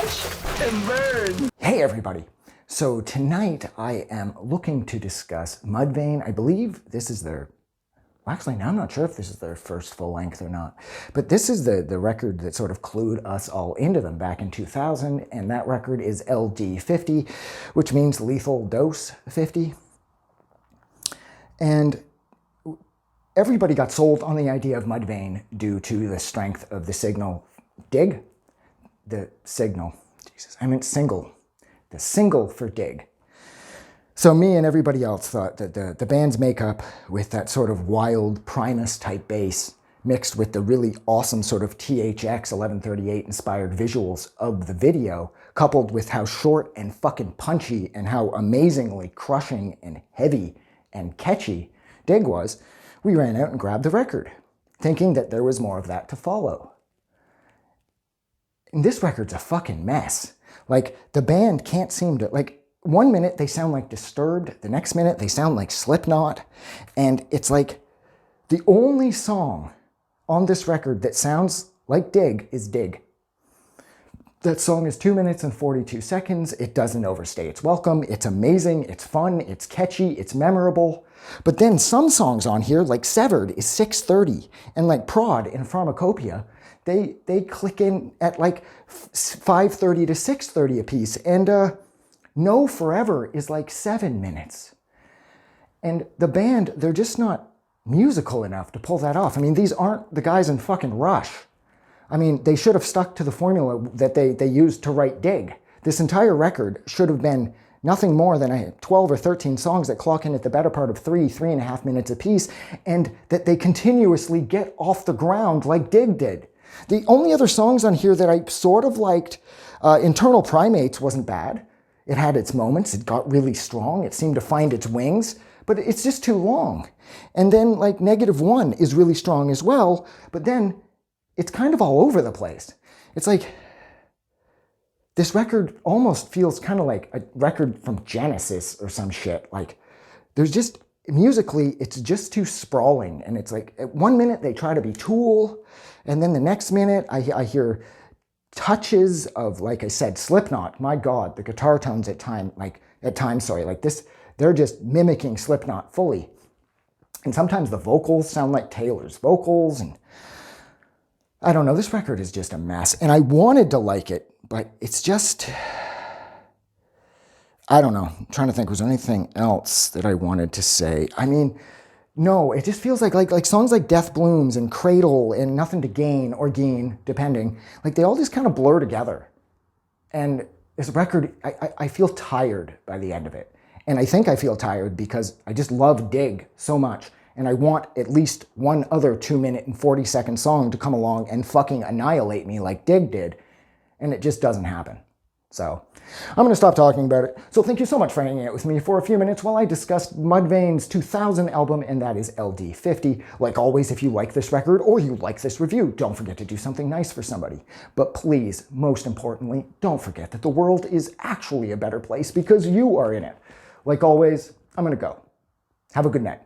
Watch and burn. Hey everybody. So tonight I am looking to discuss Mudvayne. I believe this is their, well, actually now I'm not sure if this is their first full length or not, but this is the record that sort of clued us all into them back in 2000, and that record is LD50, which means Lethal Dose 50. And everybody got sold on the idea of Mudvayne due to the strength of the signal. Dig? The signal. Jesus, I meant single. The single for Dig. So me and everybody else thought that the band's makeup with that sort of wild Primus type bass mixed with the really awesome sort of THX 1138 inspired visuals of the video, coupled with how short and fucking punchy and how amazingly crushing and heavy and catchy Dig was, we ran out and grabbed the record, thinking that there was more of that to follow. And this record's a fucking mess. Like, the band can't seem to, like, one minute they sound like Disturbed, the next minute they sound like Slipknot, and it's like the only song on this record that sounds like Dig is Dig. That song is 2 minutes and 42 seconds. It doesn't overstay its welcome. It's amazing, it's fun, it's catchy, it's memorable. But then some songs on here, like Severed, is 6:30, and like Prod in Pharmacopoeia, they click in at like 5:30 to 6:30 a piece, and No Forever is like 7 minutes. And the band, they're just not musical enough to pull that off. I mean, these aren't the guys in fucking Rush. I mean, they should have stuck to the formula that they used to write Dig. This entire record should have been nothing more than 12 or 13 songs that clock in at the better part of 3.5 minutes apiece, and that they continuously get off the ground like Dig did. The only other songs on here that I sort of liked, Internal Primates wasn't bad. It had its moments, it got really strong, it seemed to find its wings, but it's just too long. And then like -1 is really strong as well, but then it's kind of all over the place. It's like, this record almost feels kind of like a record from Genesis or some shit. Like, there's just, musically, it's just too sprawling. And it's like, at one minute they try to be Tool, and then the next minute I hear touches of, like I said, Slipknot. My God, the guitar tones at times, like this, they're just mimicking Slipknot fully. And sometimes the vocals sound like Taylor's vocals, and I don't know, this record is just a mess. And I wanted to like it, but it's just, I don't know. I'm trying to think, was there anything else that I wanted to say? I mean, no, it just feels like songs like Death Blooms and Cradle and Nothing to Gain, or Gain, depending, like they all just kind of blur together. And this record, I feel tired by the end of it. And I think I feel tired because I just love Dig so much. And I want at least one other 2 minute and 40-second song to come along and fucking annihilate me like Dig did. And it just doesn't happen. So I'm going to stop talking about it. So thank you so much for hanging out with me for a few minutes while I discussed Mudvayne's 2000 album, and that is LD50. Like always, if you like this record or you like this review, don't forget to do something nice for somebody. But please, most importantly, don't forget that the world is actually a better place because you are in it. Like always, I'm going to go. Have a good night.